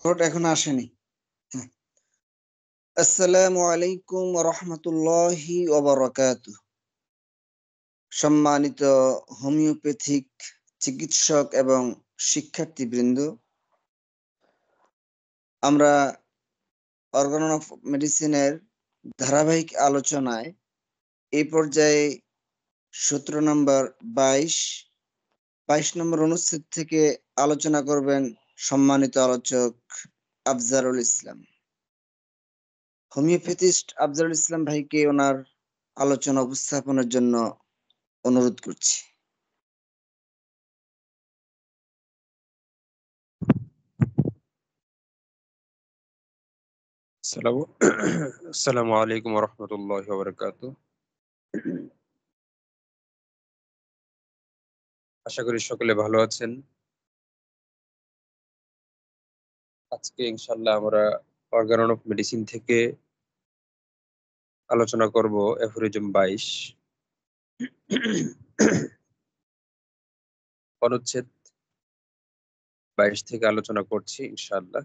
Vote এখনো আসেনি। হ্যাঁ। আসসালামু আলাইকুম ওয়া রাহমাতুল্লাহি ওয়া বারাকাতুহু। সম্মানিত হোমিওপ্যাথিক চিকিৎসক এবং শিক্ষার্থীবৃন্দ, আমরা অর্গান অফ মেডিসিনের ধারাবাহিক আলোচনায় এই পর্যায়ে 17 নম্বর 22 নম্বর অনুচ্ছেদ থেকে আলোচনা করবেন সম্মানিত আলোচক আফজারুল ইসলাম। হোমিওপ্যাথিস্ট আফজারুল ইসলাম ভাইকে ওনার আলোচনা উপস্থাপনের জন্য অনুরোধ করছি। আসসালামু আলাইকুম ওয়া রাহমাতুল্লাহি ওয়া বারাকাতুহু। আশা করি সকলে ভালো আছেন। আজকে ইনশাআল্লাহ আমরা অর্গান অফ মেডিসিন থেকে আলোচনা করব অ্যাফোরিজম 22 অনুচ্ছেদ 22 থেকে আলোচনা করছি ইনশাআল্লাহ।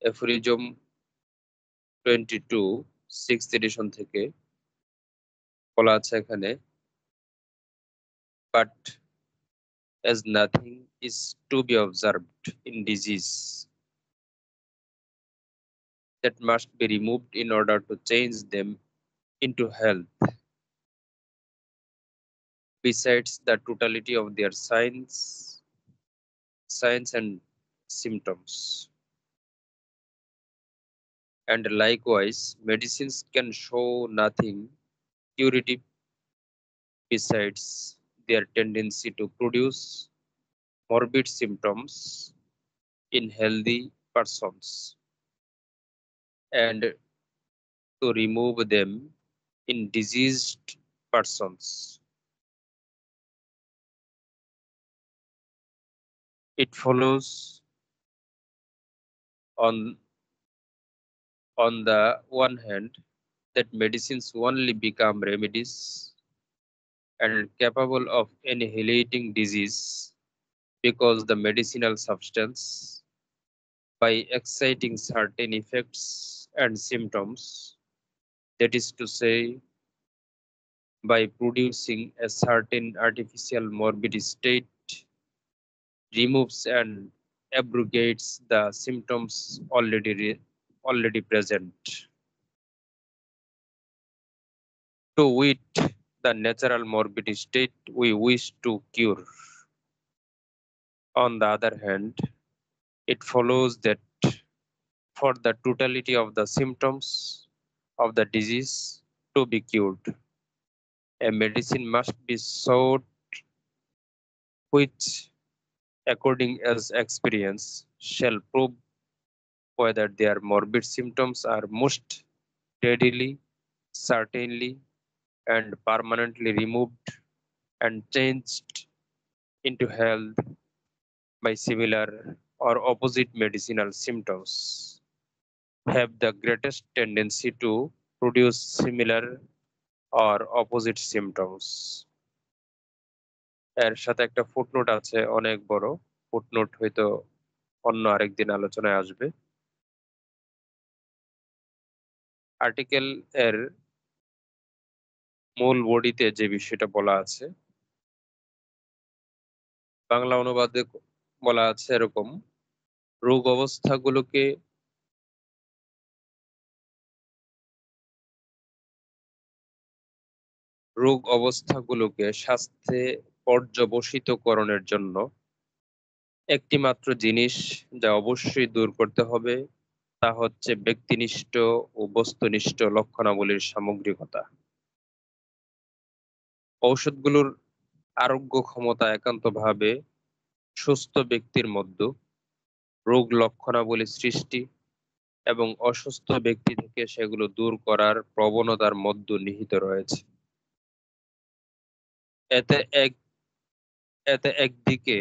অ্যাফোরিজম 22 6th এডিশন থেকে বলা আছে এখানে, but as nothing is to be observed in disease that must be removed in order to change them into health, besides the totality of their signs and symptoms. And likewise, medicines can show nothing curative besides their tendency to produce morbid symptoms in healthy persons and to remove them in diseased persons. It follows on the one hand that medicines only become remedies and capable of annihilating disease because the medicinal substance, by exciting certain effects and symptoms, that is to say, by producing a certain artificial morbid state, removes and abrogates the symptoms already present. To wit, the natural morbid state we wish to cure. On the other hand, it follows that for the totality of the symptoms of the disease to be cured, a medicine must be sought which, according as experience, shall prove whether their morbid symptoms are most readily, certainly, and permanently removed and changed into health by similar or opposite medicinal symptoms, have the greatest tendency to produce similar or opposite symptoms. এর সাথে একটা footnote আছে, অনেক বড় footnote, হয়তো অন্য আরেকদিন আলোচনায় আসবে। আর্টিকেল এর মূল বডিতে যে বিষয়টা বলা আছে, বাংলা অনুবাদে বলা আছে এরকম: রোগ অবস্থাগুলোকে স্বাস্থ্যে পর্যবসিতকরণের জন্য একটি মাত্র জিনিস যা অবশ্যই দূর করতে হবে, তা হচ্ছে ব্যক্তিনিষ্ঠ ও বস্তুনিষ্ঠ লক্ষণাবলীর সামগ্রিকতা। ঔষধগুলোর আরোগ্য ক্ষমতা একান্তভাবে সুস্থ ব্যক্তির মধ্যে রোগ লক্ষণাবলী সৃষ্টি এবং অসুস্থ ব্যক্তি থেকে সেগুলো দূর করার প্রবণতার মধ্যে নিহিত রয়েছে। এতে এক এতে একদিকে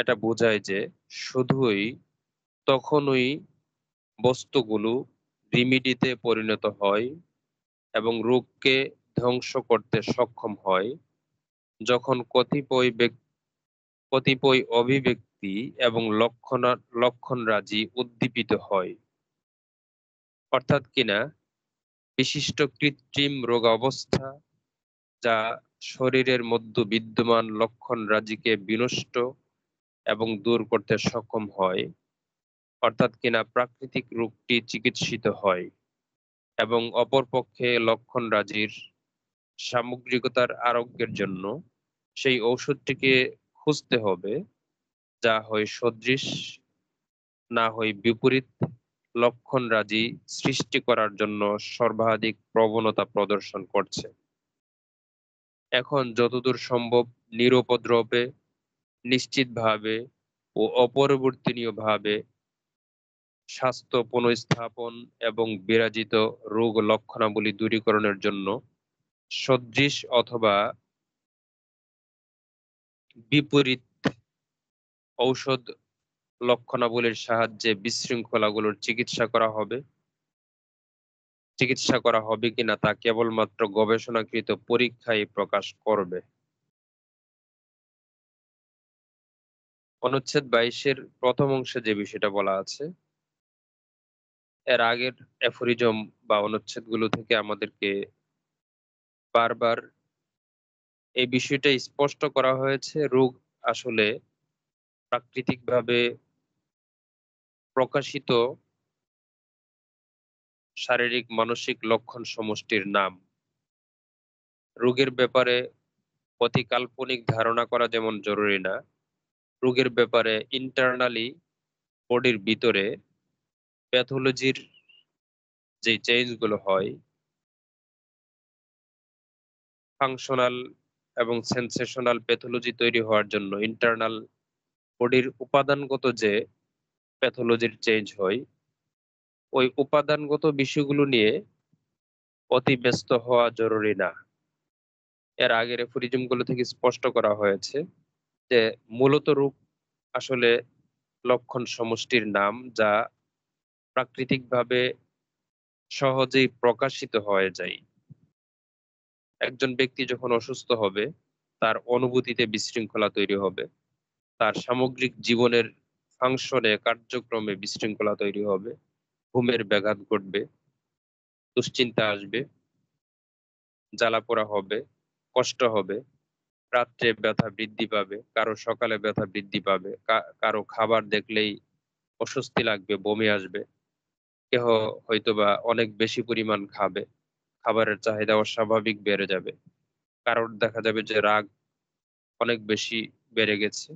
এটা বোঝায় যে শুধুই তখনই বস্তুগুলো রিমিডিতে পরিণত হয় এবং রোগকে ধ্বংস করতে সক্ষম হয় যখন কতিপয় অভিব্যক্তি এবং লক্ষণরাজি উদ্দীপিত হয়। অর্থাৎ কিনা বিশিষ্ট কৃত্রিম রোগাবস্থা যা শরীরের মধ্যে বিদ্যমান লক্ষণরাজিকে বিনষ্ট এবং দূর করতে সক্ষম হয়, অর্থাৎ কিনা প্রাকৃতিক রোগটি চিকিৎসিত হয় এবং অপরপক্ষে লক্ষণরাজির সামগ্রিকতার আরোগ্যের জন্য সেই ঔষধটিকে খুঁজতে হবে, যা হয় সদৃশ, না হয় বিপরীত লক্ষণরাজি সৃষ্টি করার জন্য সর্বাধিক প্রবণতা প্রদর্শন করছে। এখন যতদূর সম্ভব নিরুপদ্রবে, নিশ্চিতভাবে ও অপরিবর্তনীয়ভাবে স্বাস্থ্য পুনঃস্থাপন এবং বিরাজিত রোগ লক্ষণাবলী দূরীকরণের জন্য সদৃশ অথবা বিপরীত ঔষধ লক্ষণাবলীর সাহায্যে বিশৃঙ্খলাগুলোর চিকিৎসা করা হবে কিনা তা কেবলমাত্র গবেষণাকৃত পরীক্ষাই প্রকাশ করবে। অনুচ্ছেদ 22-এর প্রথম অংশে যে বিষয়টা বলা আছে, এর আগের অ্যাফোরিজম বা অনুচ্ছেদগুলো থেকে আমাদেরকে বারবার এই বিষয়টা স্পষ্ট করা হয়েছে, রোগ আসলে প্রাকৃতিকভাবে প্রকাশিত শারীরিক মানসিক লক্ষণ সমষ্টির নাম। রোগের ব্যাপারে অতি কাল্পনিক ধারণা করা যেমন জরুরি না, রোগের ব্যাপারে ইন্টারনালি বডির ভিতরে প্যাথোলজির যে চেঞ্জ গুলো হয়, ফাংশনাল এবং সেন্সেশনাল প্যাথোলজি তৈরি হওয়ার জন্য ইন্টারনাল বডির উপাদানগত যে প্যাথোলজির চেঞ্জ হয়, ওই উপাদানগত বিষয়গুলো নিয়ে অতি ব্যস্ত হওয়া জরুরি না। এর আগের এফোরিজম গুলো থেকে স্পষ্ট করা হয়েছে যে মূলত রোগ আসলে লক্ষণ সমষ্টির নাম, যা প্রাকৃতিকভাবে সহজেই প্রকাশিত হয়ে যায়। একজন ব্যক্তি যখন অসুস্থ হবে, তার অনুভূতিতে বিশৃঙ্খলা তৈরি হবে, তার সামগ্রিক জীবনের ফাংশনে কার্যক্রমে বিশৃঙ্খলা তৈরি হবে, ঘুমের ব্যাঘাত ঘটবে, দুশ্চিন্তা আসবে, জ্বালাপোড়া হবে, কষ্ট হবে, রাত্রে ব্যথা বৃদ্ধি পাবে, কারো সকালে ব্যথা বৃদ্ধি পাবে, কারো খাবার দেখলেই অস্বস্তি লাগবে, বমি আসবে, কেহ হয়তোবা অনেক বেশি পরিমাণ খাবে, খাবারের চাহিদা অস্বাভাবিক বেড়ে যাবে, কারোর দেখা যাবে যে রাগ অনেক বেশি বেড়ে গেছে,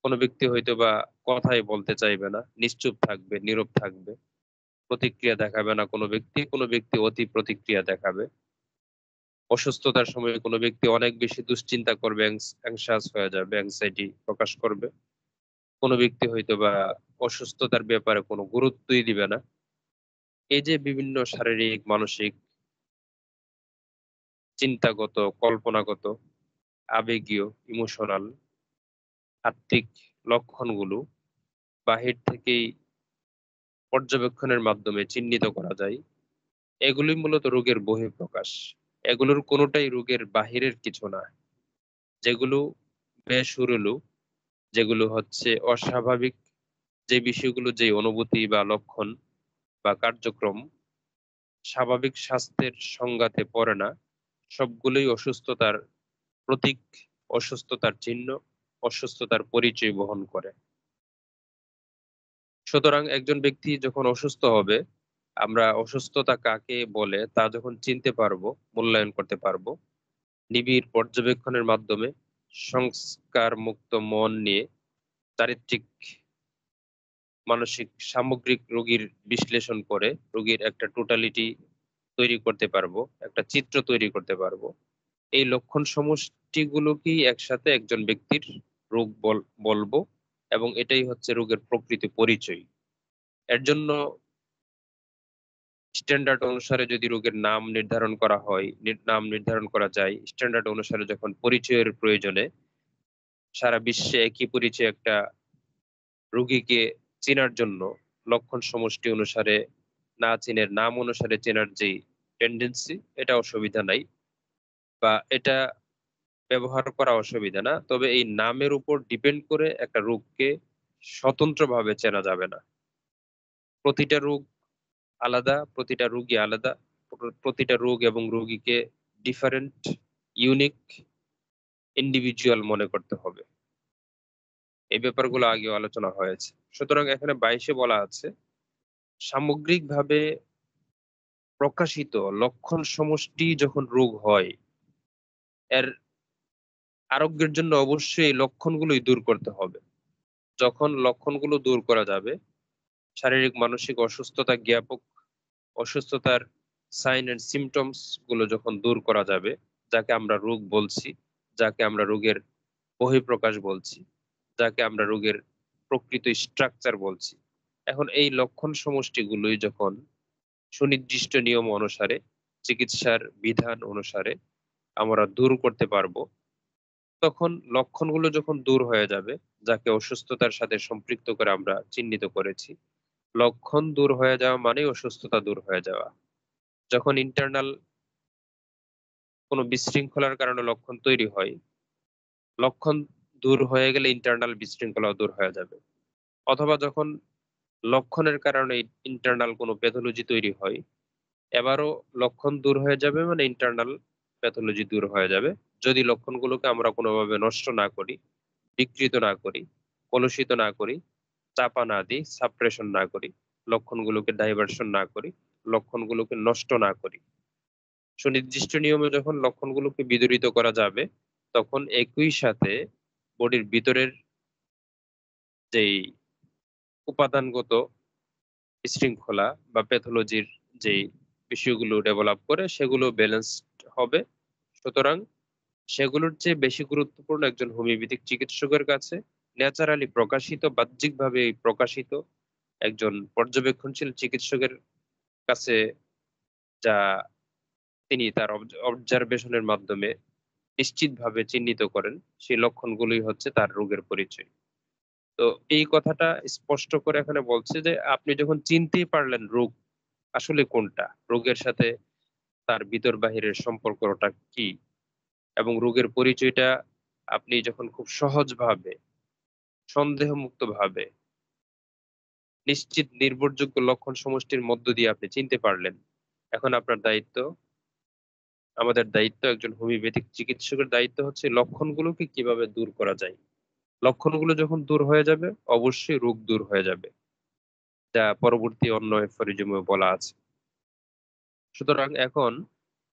কোনো ব্যক্তি হয়তোবা কথাই বলতে চাইবে না, নিশ্চুপ থাকবে, নীরব থাকবে, প্রতিক্রিয়া দেখাবে না কোনো ব্যক্তি অতি প্রতিক্রিয়া দেখাবে। অসুস্থতার সময় কোনো ব্যক্তি অনেক বেশি দুশ্চিন্তা করবে, অ্যাংশাস হয়ে যাবে, অ্যাংজাইটি প্রকাশ করবে। কোনো ব্যক্তি হয়তোবা অসুস্থতার ব্যাপারে কোনো গুরুত্বই দিবে না। এই যে বিভিন্ন শারীরিক, মানসিক, চিন্তাগত, কল্পনাগত, আবেগীয়, ইমোশনাল, আত্মিক লক্ষণগুলো বাহির থেকেই পর্যবেক্ষণের মাধ্যমে চিহ্নিত করা যায়। এগুলোই মূলত রোগের বহিঃপ্রকাশ। এগুলোর কোনোটাই রোগের বাহিরের কিছু না। যেগুলো বেসুরুলু, যেগুলো হচ্ছে অস্বাভাবিক, যে বিষয়গুলো, যে অনুভূতি বা লক্ষণ বা কার্যক্রম স্বাভাবিক স্বাস্থ্যের সংজ্ঞাতে পড়ে না, সবগুলোই অসুস্থতার প্রতীক, অসুস্থতার চিহ্ন, অসুস্থতার পরিচয় বহন করে। সুতরাং একজন ব্যক্তি যখন অসুস্থ হবে, আমরা অসুস্থতা কাকে বলে তা যখন চিনতে পারবো, মূল্যায়ন করতে পারবো, নিবিড় পর্যবেক্ষণের মাধ্যমে সংস্কার মুক্ত মন নিয়ে চারিত্রিক, মানসিক, সামগ্রিক রোগীর বিশ্লেষণ করে রোগীর একটা টোটালিটি তৈরি করতে পারবো, একটা চিত্র তৈরি করতে পারবো। এই লক্ষণ সমষ্টিগুলোকেই একসাথে একজন ব্যক্তির রোগ বলবো, এবং এটাই হচ্ছে রোগের প্রকৃত পরিচয়। এর জন্য স্ট্যান্ডার্ড অনুসারে যদি রোগের নাম নির্ধারণ করা হয়, নাম নির্ধারণ করা যায়, স্ট্যান্ডার্ড অনুসারে যখন পরিচয়ের প্রয়োজনে সারা বিশ্বে একই পরিচয় একটা রোগীকে চেনার জন্য লক্ষণ সমষ্টি অনুসারে না চিনের নাম অনুসারে চেনার যেই টেন্ডেন্সি, এটা অসুবিধা নাই বা এটা ব্যবহার করা অসুবিধা না। তবে এই নামের উপর ডিপেন্ড করে একটা রোগকে স্বতন্ত্রভাবে চেনা যাবে না। প্রতিটা রোগ আলাদা, প্রতিটা রোগী আলাদা। প্রতিটা রোগ এবং রোগীকে ডিফারেন্ট, ইউনিক, ইন্ডিভিজুয়াল মনে করতে হবে। এই ব্যাপারগুলো আগেও আলোচনা হয়েছে। সুতরাং এখানে ২২ এ বলা আছে, সামগ্রিকভাবে প্রকাশিত লক্ষণ সমষ্টি যখন রোগ হয়, এর আরোগ্যের জন্য অবশ্যই এই লক্ষণগুলোই দূর করতে হবে। যখন লক্ষণগুলো দূর করা যাবে, শারীরিক মানসিক অসুস্থতা জ্ঞাপক অসুস্থতার সাইন অ্যান্ড সিম্পটমস গুলো যখন দূর করা যাবে, যাকে আমরা রোগ বলছি, যাকে আমরা রোগের বহিঃপ্রকাশ বলছি, যাকে আমরা রোগের প্রকৃত স্ট্রাকচার বলছি। এখন এই লক্ষণ সমষ্টিগুলোই যখন সুনির্দিষ্ট নিয়ম অনুসারে, চিকিৎসার বিধান অনুসারে আমরা দূর করতে পারবো, তখন লক্ষণগুলো যখন দূর হয়ে যাবে, যাকে অসুস্থতার সাথে সম্পৃক্ত করে আমরা চিহ্নিত করেছি, লক্ষণ দূর হয়ে যাওয়া মানেই অসুস্থতা দূর হয়ে যাওয়া। যখন ইন্টারনাল কোনো বিশৃঙ্খলার কারণে লক্ষণ তৈরি হয়, লক্ষণ দূর হয়ে গেলে ইন্টারনাল বিশৃঙ্খলাও দূর হয়ে যাবে। অথবা যখন লক্ষণের কারণে ইন্টারনাল কোনো প্যাথোলজি তৈরি হয়, এবারও লক্ষণ দূর হয়ে যাবে মানে ইন্টারনাল প্যাথোলজি দূর হয়ে যাবে। যদি লক্ষণগুলোকে আমরা কোনোভাবে নষ্ট না করি, বিকৃত না করি, কলুষিত না করি, চাপা না দিই, সাপ্রেশন না করি, লক্ষণগুলোকে ডাইভার্সন না করি, লক্ষণগুলোকে নষ্ট না করি। সুনির্দিষ্ট নিয়মে যখন লক্ষণগুলোকে বিদরিত করা যাবে, তখন একই সাথে বডির ভিতরের যেই উপাদানগত বিশৃঙ্খলা বা প্যাথোলজির যেই বিষয়গুলো ডেভেলপ করে, সেগুলো ব্যালেন্সড হবে। সুতরাং সেগুলোর চেয়ে বেশি গুরুত্বপূর্ণ একজন হোমিওপ্যাথিক চিকিৎসকের কাছে ন্যাচারালি প্রকাশিত, বাহ্যিকভাবে প্রকাশিত একজন পর্যবেক্ষণশীল চিকিৎসকের কাছে, যা তিনি তার অবজারভেশনের মাধ্যমে নিশ্চিতভাবে চিহ্নিত করেন, সেই লক্ষণগুলোই হচ্ছে তার রোগের পরিচয়। তো এই কথাটা স্পষ্ট করে এখানে বলছে যে আপনি যখন চিনতেই পারলেন রোগ আসলে কোনটা, রোগের সাথে তার ভিতর বাহিরের সম্পর্কটা কি, এবং রোগের পরিচয়টা আপনি যখন খুব সহজভাবে, সন্দেহমুক্তভাবে, নিশ্চিত নির্ভরযোগ্য লক্ষণ সমষ্টির মধ্য দিয়ে আপনি চিনতে পারলেন, এখন আপনার দায়িত্ব, আমাদের দায়িত্ব, একজন হোমিওপ্যাথিক চিকিৎসকের দায়িত্ব হচ্ছে লক্ষণগুলোকে কিভাবে দূর করা যায়। লক্ষণগুলো যখন দূর হয়ে যাবে, অবশ্যই রোগ দূর হয়ে যাবে, যা পরবর্তী অন্য এফোরিজমে বলা আছে। সুতরাং এখন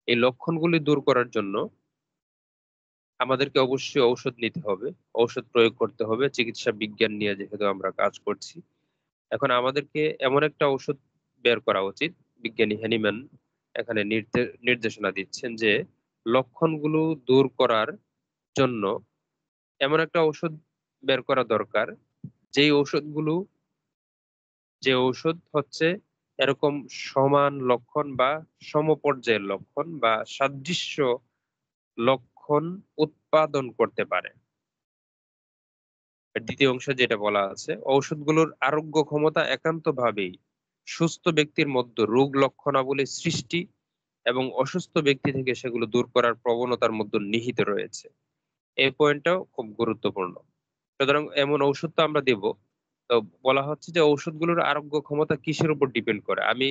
এই লক্ষণগুলি দূর করার জন্য আমাদেরকে অবশ্যই ঔষধ নিতে হবে, ঔষধ প্রয়োগ করতে হবে। চিকিৎসা বিজ্ঞান নিয়ে যেহেতু আমরা কাজ করছি, এখন আমাদেরকে এমন একটা ঔষধ বের করা উচিত। বিজ্ঞানী হ্যানিম্যান এখানে নির্দেশনা দিচ্ছেন যে লক্ষণগুলো দূর করার জন্য এমন একটা ঔষধ বের করা দরকার, যেই ঔষধগুলো, যে ঔষধ হচ্ছে এরকম সমান লক্ষণ বা সমপর্যায়ের লক্ষণ বা সাদৃশ্য লক্ষণ উৎপাদন করতে পারে। দ্বিতীয় অংশে যেটা বলা আছে, ঔষধগুলোর আরোগ্য ক্ষমতা একান্তভাবেই সুস্থ ব্যক্তির মধ্যে রোগ লক্ষণাবলী সৃষ্টি এবং অসুস্থ ব্যক্তি থেকে সেগুলো দূর করার প্রবণতার মধ্যে নিহিত রয়েছে। এই পয়েন্টটাও খুব গুরুত্বপূর্ণ। সুতরাং এমন ঔষধ তো আমরা দেব। তো বলা হচ্ছে যে ঔষধগুলোর আরোগ্য ক্ষমতা কিসের উপর ডিপেন্ড করে। আমি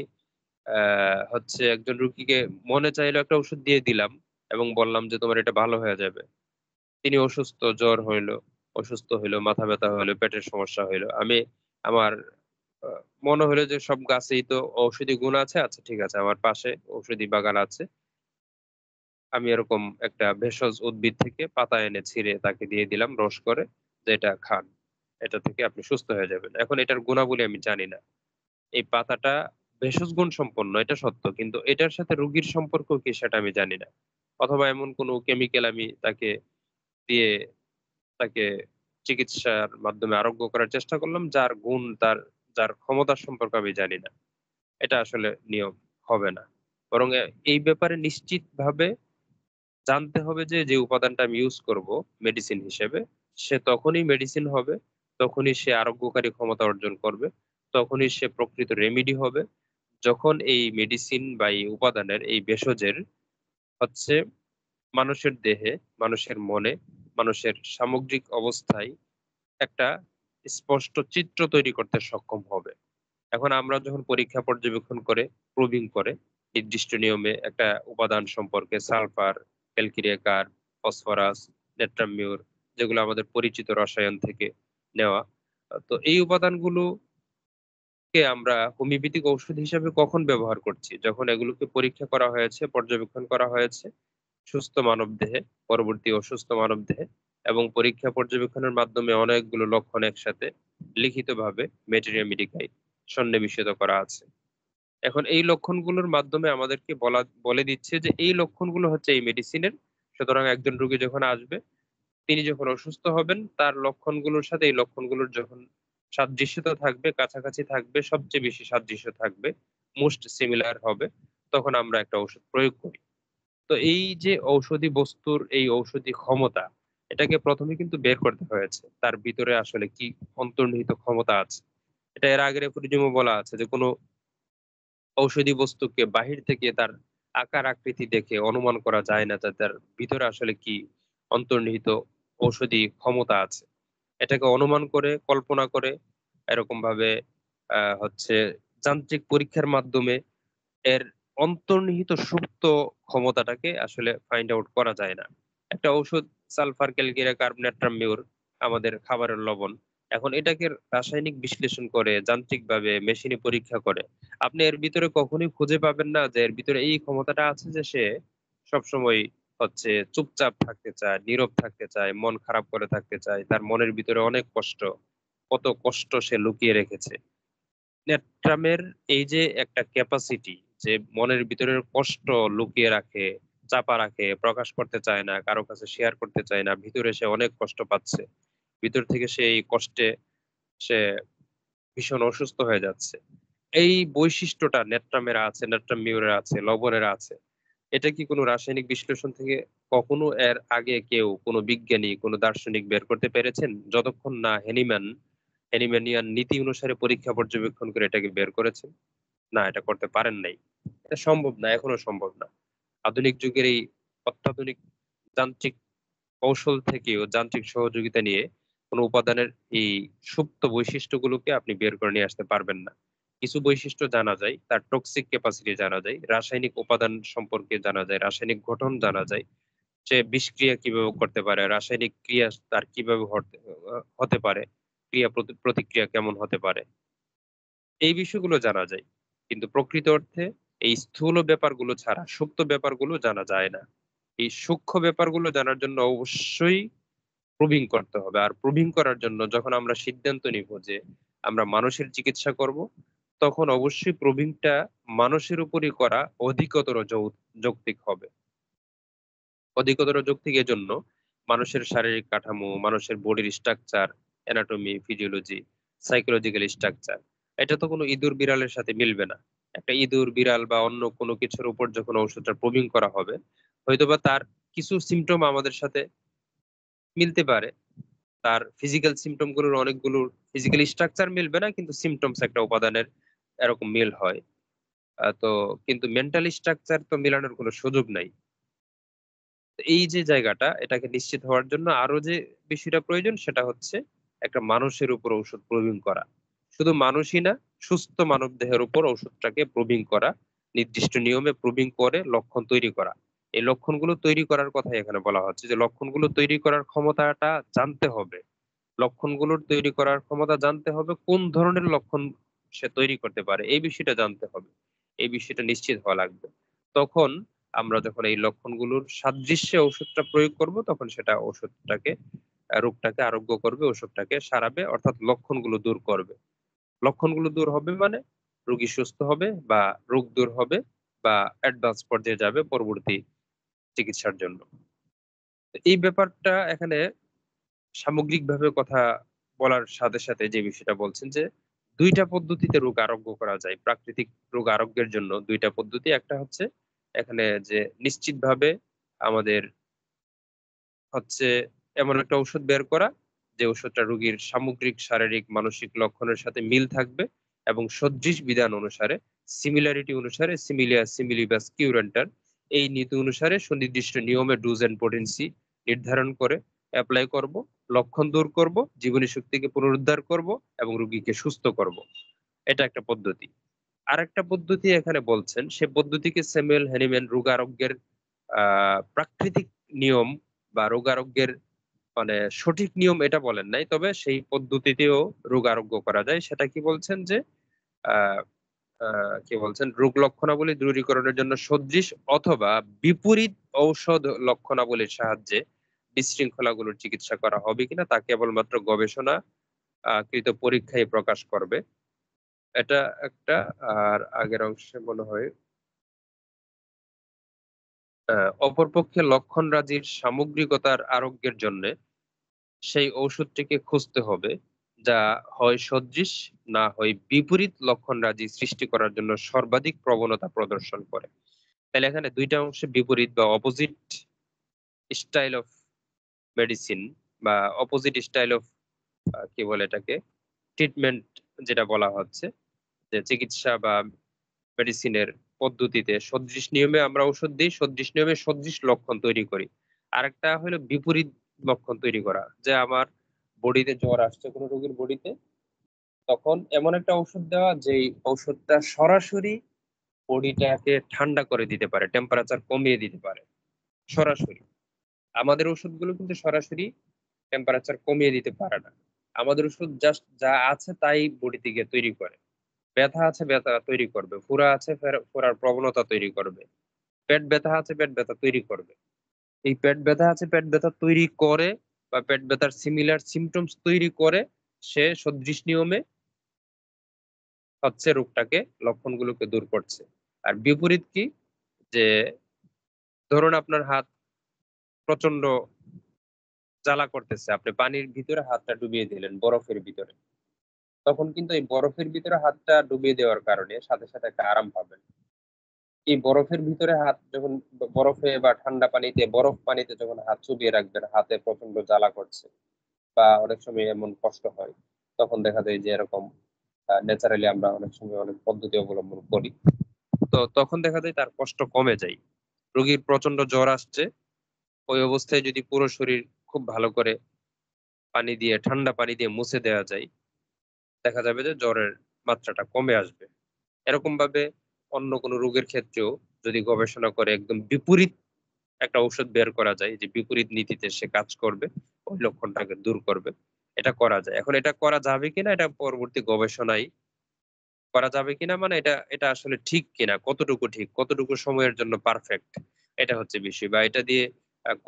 হচ্ছে একজন রোগীকে মনে চাইলে একটা ওষুধ দিয়ে দিলাম এবং বললাম যে তোমার এটা ভালো হয়ে যাবে। তিনি অসুস্থ, জ্বর হইলো, অসুস্থ হইলো, মাথা ব্যথা হইলো, পেটের সমস্যা হইলো। আমি আমার আ মনে হইলো যে সব গাছেই তো ঔষধি গুণ আছে। আচ্ছা ঠিক আছে, আমার পাশে ঔষধি বাগান আছে। আমি এরকম একটা ভেষজ উদ্ভিদ থেকে পাতা এনে ছিঁড়ে তাকে দিয়ে দিলাম রস করে, যে এটা খান। এটা থেকে আপনি সুস্থ হয়ে যাবেন। এখন এটার গুণাবলী আমি জানি না। এই পাতাটা ভেষজ গুণ সম্পন্ন, এটা সত্য। কিন্তু এটার সাথে রোগীর সম্পর্ক কি সেটা আমি জানি না। অথবা এমন কোনো কেমিক্যাল আমি তাকে দিয়ে তাকে চিকিৎসার মাধ্যমে আরোগ্য করার চেষ্টা করলাম, যার গুণ, যার ক্ষমতার সম্পর্কে আমি জানি না। এটা আসলে নিয়ম হবে না। বরং এই ব্যাপারে নিশ্চিতভাবে জানতে হবে যে, যে উপাদানটা আমি ইউজ করব মেডিসিন হিসেবে, সে তখনই মেডিসিন হবে, তখনই সে আরোগ্যকারী ক্ষমতা অর্জন করবে, তখনই সে প্রকৃত রেমিডি হবে, যখন এই মেডিসিন বা এই উপাদানের, এই ভেষজের হচ্ছে মানুষের দেহে, মানুষের মনে, মানুষের সামগ্রিক অবস্থায় একটা স্পষ্ট চিত্র তৈরি করতে সক্ষম হবে। এখন আমরা যখন পরীক্ষা পর্যবেক্ষণ করে প্রুভিং করে নির্দিষ্ট নিয়মে একটা উপাদান সম্পর্কে, সালফার, ক্যালকিরিয়া কার্ব, ফসফরাস, নেট্রামিউর, যেগুলো আমাদের পরিচিত রসায়ন থেকে নেওয়া, তো এই উপাদানগুলোকে আমরা হোমিওপ্যাথিক ঔষধ হিসেবে কখন ব্যবহার করছি? যখন এগুলোকে পরীক্ষা করা হয়েছে, পর্যবেক্ষণ করা হয়েছে সুস্থ মানবদেহে, পরবর্তী অসুস্থ মানবদেহে, এবং পরীক্ষা পর্যবেক্ষণের মাধ্যমে অনেকগুলো লক্ষণ একসাথে লিখিতভাবে মেটেরিয়া মেডিকায় সন্নিবেশিত করা আছে। এখন এই লক্ষণগুলোর মাধ্যমে আমাদেরকে বলে দিচ্ছে যে এই লক্ষণগুলো হচ্ছে এই মেডিসিনের। সুতরাং একজন রোগী যখন আসবে, তিনি যখন অসুস্থ হবেন, তার লক্ষণগুলোর সাথে এই লক্ষণগুলোর যখন সাদৃশ্যতা থাকবে, কাছাকাছি থাকবে, সবচেয়ে বেশি সাদৃশ্য থাকবে, মোস্ট সিমিলার হবে, তখন আমরা একটা ওষুধ প্রয়োগ করি। তো এই যে ঔষধি বস্তুর এই ঔষধি ক্ষমতা, এটাকে প্রথমে কিন্তু বের করতে হয়েছে তার ভিতরে আসলে কি অন্তর্নিহিত ক্ষমতা আছে। এটা এর আগের এপিসোডে বলা আছে যে কোনো ঔষধি বস্তুকে বাহির থেকে তার আকার আকৃতি দেখে অনুমান করা যায় না যে তার ভিতরে আসলে কি অন্তর্নিহিত ঔষধি ক্ষমতা আছে। এটাকে অনুমান করে, কল্পনা করে, এরকম ভাবে হচ্ছে যান্ত্রিক পরীক্ষার মাধ্যমে এর অন্তর্নিহিত সুপ্ত ক্ষমতাটাকে আসলে ফাইন্ড আউট করা যায় না। একটা ঔষধ, সালফার, ক্যালকিরিয়া কার্ব, নেট্রামিউর, আমাদের খাবারের লবণ, এখন এটাকে রাসায়নিক বিশ্লেষণ করে, যান্ত্রিকভাবে মেশিনে পরীক্ষা করে, আপনি এর ভিতরে কখনোই খুঁজে পাবেন না যে এর ভিতরে এই ক্ষমতাটা আছে যে সে সবসময় হচ্ছে চুপচাপ থাকতে চায়, নীরব থাকতে চায়, মন খারাপ করে থাকতে চায়, তার মনের ভিতরে অনেক কষ্ট, কত কষ্ট সে লুকিয়ে রেখেছে। নেট্রামের এই যে একটা ক্যাপাসিটি, যে মনের ভিতরের কষ্ট লুকিয়ে রাখে, চাপা রাখে, প্রকাশ করতে চায় না, কারো কাছে শেয়ার করতে চায় না, ভিতরে সে অনেক কষ্ট পাচ্ছে, ভিতর থেকে সে এই কষ্টে সে ভীষণ অসুস্থ হয়ে যাচ্ছে, এই বৈশিষ্ট্যটা নেট্রামের আছে, নেট্রামিউরের আছে, লবণের আছে। এটা কি কোনো রাসায়নিক বিশ্লেষণ থেকে কখনো এর আগে কেউ, কোনো বিজ্ঞানী, কোনো দার্শনিক বের করতে পেরেছেন? যতক্ষণ না হ্যানিম্যানিয়ান নীতি অনুসারে পরীক্ষা পর্যবেক্ষণ করে এটাকে বের করেছেন, না, এটা করতে পারেন নাই। এটা সম্ভব না, এখনো সম্ভব না। আধুনিক যুগের এই অত্যাধুনিক যান্ত্রিক কৌশল থেকেও, যান্ত্রিক সহযোগিতা নিয়ে কোনো উপাদানের এই সুপ্ত বৈশিষ্ট্যগুলোকে আপনি বের করে নিয়ে আসতে পারবেন না। কিছু বৈশিষ্ট্য জানা যায়, তার টক্সিক ক্যাপাসিটি জানা যায়, রাসায়নিক উপাদান সম্পর্কে জানা যায়, রাসায়নিক গঠন জানা যায়, সে বিষক্রিয়া কিভাবে করতে পারে, রাসায়নিক ক্রিয়া তার কিভাবে হতে পারে, ক্রিয়া প্রতিক্রিয়া কেমন হতে পারে, এই বিষয়গুলো জানা যায়। কিন্তু প্রকৃত অর্থে এই স্থূল ব্যাপারগুলো ছাড়া সুপ্ত ব্যাপারগুলো জানা যায় না। এই সূক্ষ্ম ব্যাপারগুলো জানার জন্য অবশ্যই প্রুভিং করতে হবে। আর প্রুভিং করার জন্য যখন আমরা সিদ্ধান্ত নিব যে আমরা মানুষের চিকিৎসা করব, তখন অবশ্যই প্রুভিংটা মানুষের উপরই করা অধিকতর যৌক্তিক হবে। অধিকতর যৌক্তিক এজন্য মানুষের শারীরিক কাঠামো, মানুষের বডির structure, anatomy, physiology, psychological structure, এটা তো কোনো ইঁদুর বিড়ালের সাথে মিলবে না। একটা ইঁদুর বিড়াল বা অন্য কোনো কিছুর উপর যখন ঔষধটা প্রুভিং করা হবে, হয়তোবা তার কিছু সিমটম আমাদের সাথে মিলতে পারে, তার ফিজিক্যাল সিমটম গুলোর অনেকগুলোর ফিজিক্যাল স্ট্রাকচার মিলবে না, কিন্তু সিমটমস একটা উপাদানের এরকম মিল হয়। তো কিন্তু মেন্টাল স্ট্রাকচার তো মিলানোর কোনো সুযোগ নাই। তো এই যে জায়গাটা, এটাকে নিশ্চিত হওয়ার জন্য আরো যে বিষয়টা প্রয়োজন সেটা হচ্ছে একটা মানুষের উপর ঔষধ প্রয়োগ করা। শুধু মানুষই না, সুস্থ মানব দেহের উপর ঔষধটাকে প্রুভিং করা, নির্দিষ্ট নিয়মে প্রুভিং করে লক্ষণ তৈরি করা। এই লক্ষণগুলো তৈরি করার কথাই এখানে বলা হচ্ছে, যে লক্ষণগুলো তৈরি করার ক্ষমতাটা জানতে হবে। লক্ষণগুলোর তৈরি করার ক্ষমতা জানতে হবে, কোন ধরনের লক্ষণ সে তৈরি করতে পারে এই বিষয়টা জানতে হবে, এই বিষয়টা নিশ্চিত হওয়া লাগবে। তখন আমরা যখন এই লক্ষণগুলোর সাদৃশ্যে ওষুধটা প্রয়োগ করব, তখন সেটা ওষুধটাকে রোগটাকে আরোগ্য করবে, ওষুধটাকে সারাবে, অর্থাৎ লক্ষণগুলো দূর করবে। লক্ষণগুলো দূর হবে মানে রোগী সুস্থ হবে, বা রোগ দূর হবে, বা অ্যাডভান্স পর্যায়ে যাবে পরবর্তী চিকিৎসার জন্য। তো এই ব্যাপারটা এখানে সামগ্রিকভাবে কথা বলার সাথে সাথে যে বিষয়টা বলছেন যে দুইটা পদ্ধতিতে রোগ আরোগ্য করা যায়। প্রাকৃতিক রোগ আরোগ্যের জন্য দুইটা পদ্ধতি। একটা হচ্ছে এখানে যে নিশ্চিতভাবে আমাদের হচ্ছে এমন একটা ঔষধ বের করা যে ওষুধটা রোগীর সামগ্রিক শারীরিক মানসিক লক্ষণের সাথে মিল থাকবে এবং সদৃশ বিধান অনুসারে সিমিলারিটি অনুসারে সিমিলিয়াস সিমিলিবাস কিউরেন্টার এই নীতি অনুসারে সুনির্দিষ্ট নিয়মে ডোজ এন্ড পোটেন্সি নির্ধারণ করে অ্যাপ্লাই করব, লক্ষণ দূর করব, জীবনী শক্তিকে পুনরুদ্ধার করব এবং রোগীকে সুস্থ করব। এটা একটা পদ্ধতি। আরেকটা পদ্ধতি এখানে বলছেন, সে পদ্ধতিকে স্যামুয়েল হ্যানিম্যান রোগারোগ্যের প্রাকৃতিক নিয়ম বা রোগারোগ্যের মানে সঠিক নিয়ম এটা বলেন নাই, তবে সেই পদ্ধতিতেও রোগ আরোগ্য করা যায়। সেটা কি বলছেন যে আহ কি বলছেন, রোগ লক্ষণাবলী দূরীকরণের জন্য সদৃশ অথবা বিপরীত ঔষধ লক্ষণাবলীর সাহায্যে বিশৃঙ্খলাগুলোর চিকিৎসা করা হবে কিনা তা কেবলমাত্র গবেষণা কৃত পরীক্ষায় প্রকাশ করবে। এটা একটা। আর আগের অংশে মনে হয় অপরপক্ষে লক্ষণরাজির সামগ্রিকতার আরোগ্যের জন্য সেই ঔষধটিকে খুঁজতে হবে যা হয় সদৃশ না হয় বিপরীত লক্ষণরাজি সৃষ্টি করার জন্য সর্বাধিক প্রবণতা প্রদর্শন করে। তাহলে এখানে দুইটা অংশে বিপরীত বা অপোজিট স্টাইল অফ মেডিসিন বা অপোজিট স্টাইল অফ কি বলে এটাকে ট্রিটমেন্ট যেটা বলা হচ্ছে, যে চিকিৎসা বা মেডিসিনের পদ্ধতিতে সদৃশ নিয়মে আমরা ওষুধ দিই, সদৃশ নিয়মে সদৃশ লক্ষণ তৈরি করি। আরেকটা হলো বিপরীত লক্ষণ তৈরি করা, যে আমার বডিতে জ্বর আসছে কোনো রোগীর বডিতে, তখন এমন একটা ওষুধ দেওয়া যেই ওষুধটা সরাসরি বডিটাকে ঠান্ডা করে দিতে পারে, টেম্পারেচার কমিয়ে দিতে পারে সরাসরি। আমাদের ওষুধগুলো কিন্তু সরাসরি টেম্পারেচার কমিয়ে দিতে পারে না। আমাদের ওষুধ জাস্ট যা আছে তাই বডিতে গিয়ে তৈরি করে। ব্যথা আছে ব্যথা তৈরি করবে, ফোড়া আছে ফোড়ার প্রবণতা তৈরি করবে, পেট ব্যথা আছে পেট ব্যথা তৈরি করবে। এই পেট ব্যথা আছে পেট ব্যথা তৈরি করে বা পেট ব্যথার সিমিলার সিমটমস তৈরি করে সে সদৃশ নিয়মে হচ্ছে রোগটাকে লক্ষণগুলোকে দূর করছে। আর বিপরীত কি, যে ধরুন আপনার হাত প্রচন্ড জ্বালা করতেছে, আপনি পানির ভিতরে হাতটা ডুবিয়ে দিলেন বরফের ভিতরে, তখন কিন্তু এই বরফের ভিতরে হাতটা ডুবিয়ে দেওয়ার কারণে সাথে সাথে একটা আরাম পাবেন। এই বরফের ভিতরে হাত যখন বরফে বা ঠান্ডা পানিতে বরফ পানিতে যখন হাত চুবিয়ে রাখবেন, হাতে প্রচন্ড জ্বালা করছে বা অনেক সময় এমন কষ্ট হয়, তখন দেখা যায় যে এরকম ন্যাচারালি আমরা অনেক সময় অনেক পদ্ধতি অবলম্বন করি, তো তখন দেখা যায় তার কষ্ট কমে যায়। রোগীর প্রচন্ড জ্বর আসছে, ওই অবস্থায় যদি পুরো শরীর খুব ভালো করে পানি দিয়ে ঠান্ডা পানি দিয়ে মুছে দেওয়া যায়, দেখা যাবে যে জ্বরের মাত্রাটা কমে আসবে। এরকম ভাবে অন্য কোনো রোগের ক্ষেত্রেও যদি গবেষণা করে একদম বিপরীত একটা ঔষধ বের করা যায়, যে বিপরীত নীতিতে সে কাজ করবে, ওই লক্ষণটাকে দূর করবে, এটা করা যায়। এখন এটা করা যাবে কিনা এটা পরবর্তী গবেষণায় করা যাবে কিনা, মানে এটা এটা আসলে ঠিক কিনা, কতটুকু ঠিক, কতটুকু সময়ের জন্য পারফেক্ট, এটা হচ্ছে বিষয়। বা এটা দিয়ে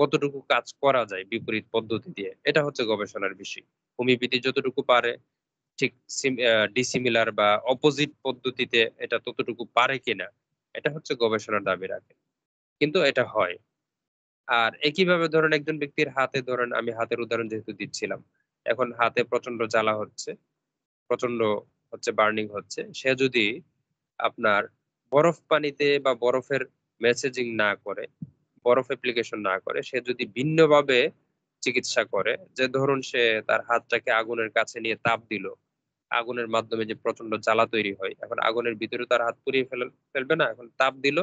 কতটুকু কাজ করা যায় বিপরীত পদ্ধতি দিয়ে, এটা হচ্ছে গবেষণার বিষয়। হোমিওপ্যাথি যতটুকু পারে ঠিক ডিসিমিলার বা অপোজিট পদ্ধতিতে এটা ততটুকু পারে কিনা, এটা হচ্ছে গবেষণার দাবি রাখে। কিন্তু এটা হয়। আর একইভাবে ধরেন একজন ব্যক্তির হাতে, ধরেন আমি হাতের উদাহরণ যেহেতু দিচ্ছিলাম, এখন হাতে প্রচন্ড জ্বালা হচ্ছে, প্রচন্ড হচ্ছে বার্নিং হচ্ছে, সে যদি আপনার বরফ পানিতে বা বরফের মেসেজিং না করে, বরফ অ্যাপ্লিকেশন না করে, সে যদি ভিন্নভাবে চিকিৎসা করে, যে ধরুন সে তার হাতটাকে আগুনের কাছে নিয়ে তাপ দিল, আগুনের মাধ্যমে যে প্রচন্ড জ্বালা তৈরি হয়, এখন আগুনের ভিতরে তার হাত পুড়িয়ে ফেলবে না, এখন তাপ দিল,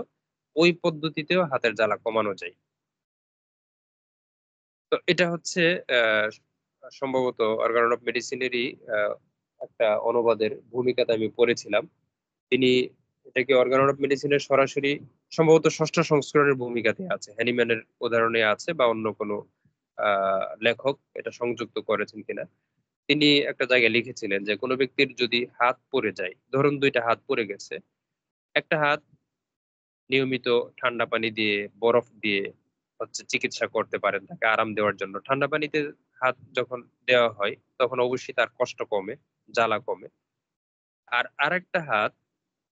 ওই পদ্ধতিতেও হাতের জ্বালা কমানো যায়। তো এটা হচ্ছে আহ, সম্ভবত অর্গানন অফ মেডিসিনেরই একটা অনুবাদের ভূমিকাতে আমি পড়েছিলাম। তিনি এটাকে অর্গানন অফ মেডিসিনের সরাসরি সম্ভবত ষষ্ঠ সংস্করণের ভূমিকাতে আছে, হ্যানিম্যানের উদাহরণে আছে বা অন্য কোনো লেখক এটা সংযুক্ত করেছেন কিনা। তিনি একটা জায়গায় লিখেছিলেন যে কোনো ব্যক্তির যদি হাত পড়ে যায়, ধরুন দুইটা হাত পড়ে গেছে, একটা হাত নিয়মিত ঠান্ডা পানি দিয়ে বরফ দিয়ে হচ্ছে চিকিৎসা করতে পারেন তাকে আরাম দেওয়ার জন্য। ঠান্ডা পানিতে হাত যখন দেওয়া হয় তখন অবশ্যই তার কষ্ট কমে, জ্বালা কমে। আর আরেকটা হাত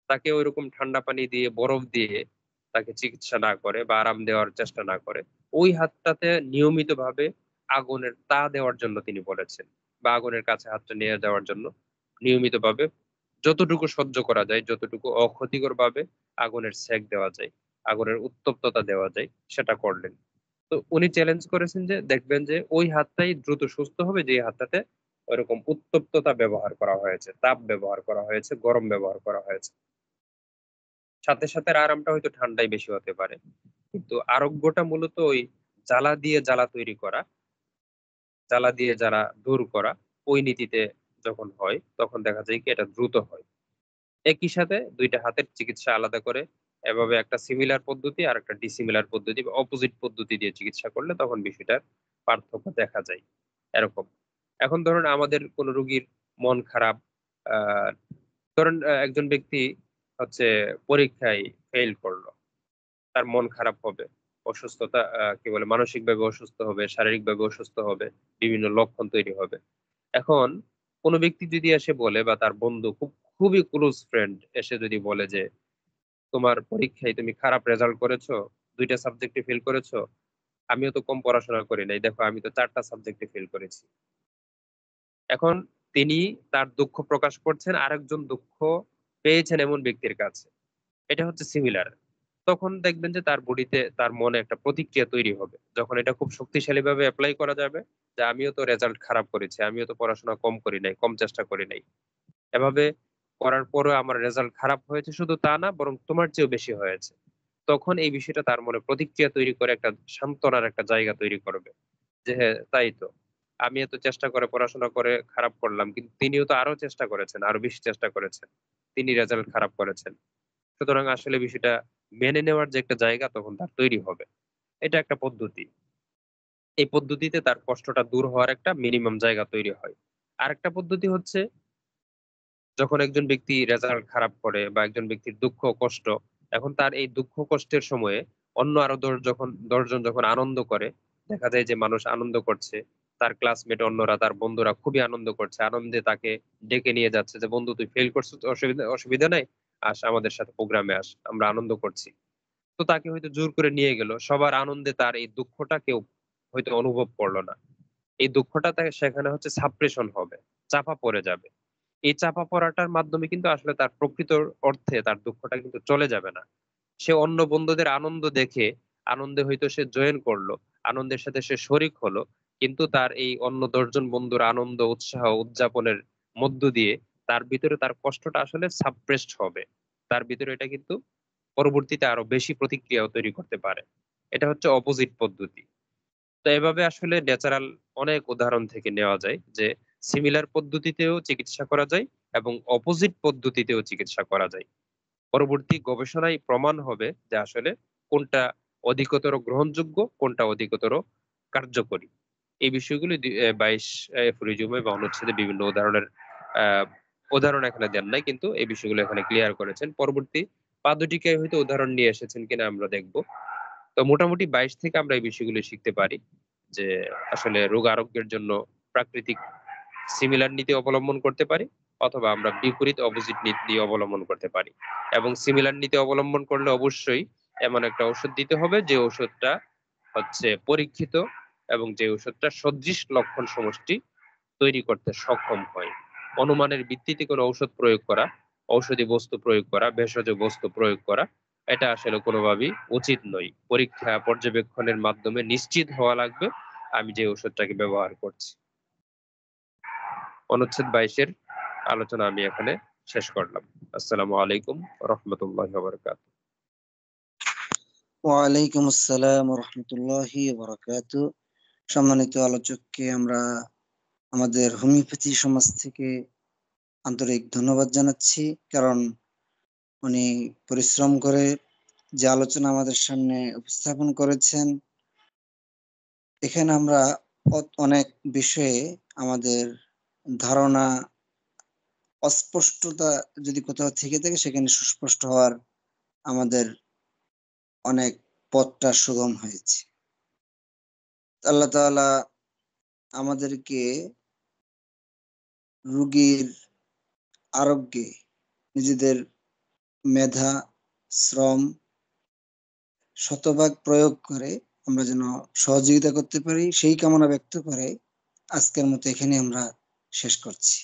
তাকে ওইরকম ঠান্ডা পানি দিয়ে বরফ দিয়ে তাকে চিকিৎসা না করে বা আরাম দেওয়ার চেষ্টা না করে, ওই হাতটাতে নিয়মিতভাবে আগুনের তা দেওয়ার জন্য তিনি বলেছেন, বা আগুনের কাছে হাতটা নিয়ে যাওয়ার জন্য নিয়মিতভাবে যতটুকু সহ্য করা যায়, যতটুকু অক্ষতিকর ভাবে আগুনের সেক দেওয়া যায়, আগুনের উত্তপ্ততা দেওয়া যায়, সেটা করলেন। তো উনি চ্যালেঞ্জ করেছেন যে দেখবেন যে ওই হাতটাই দ্রুত সুস্থ হবে যে হাতটাতে ওইরকম উত্তপ্ততা ব্যবহার করা হয়েছে, তাপ ব্যবহার করা হয়েছে, গরম ব্যবহার করা হয়েছে। সাথে, সাথে আরামটা হয়তো ঠান্ডায় বেশি হতে পারে। কিন্তু আরোগ্যটা মূলত ওই জ্বালা দিয়ে জ্বালা তৈরি করা, জ্বালা দিয়ে জ্বালা দূর করা, ওই নীতিতে যখন হয় তখন দেখা যায় কি এটা দ্রুত হয়। একই সাথে ২ টা হাতের চিকিৎসা আলাদা করে এভাবে একটা সিমিলার পদ্ধতি আর একটা ডিসিমিলার পদ্ধতি বা অপোজিট পদ্ধতি দিয়ে চিকিৎসা করলে তখন বিষয়টার পার্থক্য দেখা যায়। এরকম। এখন ধরুন আমাদের কোন রোগীর মন খারাপ, আ ধরেন একজন ব্যক্তি হচ্ছে পরীক্ষায় ফেইল করল। তার মন খারাপ হবে। অসুস্থতা কি বলে মানসিকভাবে অসুস্থ হবে, শারীরিকভাবে অসুস্থ হবে, বিভিন্ন লক্ষণ তৈরি হবে। এখন কোন ব্যক্তি যদি এসে বলে বা তার বন্ধু খুবই ক্লোজ ফ্রেন্ড এসে যদি বলে যে, "তোমার পরীক্ষায় তুমি খারাপ রেজাল্ট করেছো, ২ টা সাবজেক্টে ফেল করেছো। আমিও তো কম পড়াশোনা করি নাই। দেখো আমি তো ৪ টা সাবজেক্টে ফেল করেছি।" এখন তিনি তার দুঃখ প্রকাশ করছেন আরেকজন দুঃখ পেয়েছেন এমন ব্যক্তির কাছে। এটা হচ্ছে সিমিলার। তখন দেখবেন যে তার বডিতে তার মনে একটা প্রতিক্রিয়া তৈরি হবে। যখন এটা খুব শক্তিশালীভাবে এপ্লাই করা যাবে যে আমিও তো রেজাল্ট খারাপ করেছি। আমিও তো পড়াশোনা কম করি নাই, কম চেষ্টা করি নাই। এভাবে করার পরেও আমার রেজাল্ট খারাপ হয়েছে শুধু তা না বরং তোমার চেয়েও বেশি হয়েছে। তখন এই বিষয়টা তার মনে প্রতিক্রিয়া তৈরি করে একটা সান্ত্বনার একটা জায়গা তৈরি করবে। যে হ্যাঁ, তাই তো। আমি এত চেষ্টা করে পড়াশোনা করে খারাপ করলাম। কিন্তু তিনিও তো আরো চেষ্টা করেছেন, আরো বেশি চেষ্টা করেছেন। তিনি রেজাল্ট খারাপ করেছেন। সুতরাং আসলে বিষয়টা মেনে নেওয়ার যে একটা জায়গা তখন তার তৈরি হবে। এটা একটা পদ্ধতি। এই পদ্ধতিতে তার কষ্টটা দূর হওয়ার একটা মিনিমাম জায়গা তৈরি হয়। আরেকটা পদ্ধতি হচ্ছে যখন একজন ব্যক্তি রেজাল্ট খারাপ করে বা একজন ব্যক্তির দুঃখ কষ্ট, এখন তার এই দুঃখ কষ্টের সময়ে অন্য আরো ১০ জন যখন আনন্দ করে, দেখা যায় যে মানুষ আনন্দ করছে। তার ক্লাসমেট অন্যরা, তার বন্ধুরা খুবই আনন্দ করছে। আনন্দে তাকে ডেকে নিয়ে যাচ্ছে যে, "বন্ধু তুই ফেইল করছিস তো অসুবিধা অসুবিধা নাই। আস আমাদের সাথে প্রোগ্রামে আস। আমরা আনন্দ করছি।" তো তাকে হয়তো জোর করে নিয়ে গেল। সবার আনন্দে তার এই দুঃখটা কেউ হয়তো অনুভব করল না। এই দুঃখটা তাকে সেখানে হচ্ছে সাপ্রেশন হবে। চাপা পড়ে যাবে। এই চাপা পড়াটার মাধ্যমে কিন্তু আসলে তার প্রকৃত অর্থে তার দুঃখটা কিন্তু চলে যাবে না। সে অন্য বন্ধুদের আনন্দ দেখে আনন্দে হয়তো সে জয়েন করলো। আনন্দের সাথে সে শরিক হলো। কিন্তু তার এই অন্য ১০ জন বন্ধুর আনন্দ, উৎসাহ, উদযাপনের মধ্য দিয়ে তার ভিতরে তার কষ্টটা আসলে সাপ্রেসড হবে। তার ভিতরে এটা কিন্তু পরবর্তীতে আরো বেশি প্রতিক্রিয়াও তৈরি করতে পারে। এটা হচ্ছে অপোজিট পদ্ধতি। তো এভাবে আসলে ন্যাচারাল অনেক উদাহরণ থেকে নেওয়া যায় যে সিমিলার পদ্ধতিতেও চিকিৎসা করা যায় এবং অপোজিট পদ্ধতিতেও চিকিৎসা করা যায়। পরবর্তী গবেষণায় প্রমাণ হবে যে আসলে কোনটা অধিকতর গ্রহণযোগ্য, কোনটা অধিকতর কার্যকরী। এই বিষয়গুলি ২২ এফোরিজমে বা অনুচ্ছেদে বিভিন্ন আ উদাহরণ এখানে দেন নাই কিন্তু এই বিষয়গুলো এখানে ক্লিয়ার করেছেন। পরবর্তী পাদটীকায় হয়তো উদাহরণ নিয়ে এসেছেন কিনা আমরা দেখব। তো মোটামুটি ২২ থেকে আমরা এই বিষয়গুলো শিখতে পারি যে আসলে রোগ আরোগ্যের জন্য প্রাকৃতিক সিমিলার নীতি অবলম্বন করতে পারি অথবা আমরা বিপরীত অপোজিট নীতি অবলম্বন করতে পারি। এবং সিমিলার নীতি অবলম্বন করলে অবশ্যই এমন একটা ঔষধ দিতে হবে যে ঔষধটা হচ্ছে পরীক্ষিত এবং যে ওষুধটা সদৃশ লক্ষণ সমষ্টি তৈরি করতে সক্ষম হয়। অনুমানের ভিত্তিতে কোনো ঔষধ প্রয়োগ করা, ঔষধি বস্তু প্রয়োগ করা, ভেষজ বস্তু প্রয়োগ করা এটা আসলে কোনোভাবেই উচিত নয়। পরীক্ষা পর্যবেক্ষণের মাধ্যমে নিশ্চিত হওয়া লাগবে আমি যে ওষুধটাকে ব্যবহার করছি। অনুচ্ছেদ ২২ এর আলোচনা আমি এখানে শেষ করলাম। আসসালামু আলাইকুম ওয়া রাহমাতুল্লাহি ওয়া বারাকাতুহু। ওয়ালাইকুম আসসালাম রহমতুল্লাহি বারাকাতু। সম্মানিত আলোচককে আমরা আমাদের হোমিওপ্যাথি সমাজ থেকে আন্তরিক ধন্যবাদ জানাচ্ছি। কারণ উনি পরিশ্রম করে যে আলোচনা আমাদের সামনে উপস্থাপন করেছেন, এখানে আমরা অনেক বিষয়ে আমাদের ধারণা অস্পষ্টতা যদি কোথাও থেকে থাকে সেখানে সুস্পষ্ট হওয়ার আমাদের অনেক পথটা সুগম হয়েছে। আল্লাহ তাআলা আমাদেরকে রোগীর আরোগ্যে নিজেদের মেধা, শ্রম শতভাগ প্রয়োগ করে আমরা যেন সহযোগিতা করতে পারি সেই কামনা ব্যক্ত করে আজকের মতো এখানে আমরা শেষ করছি।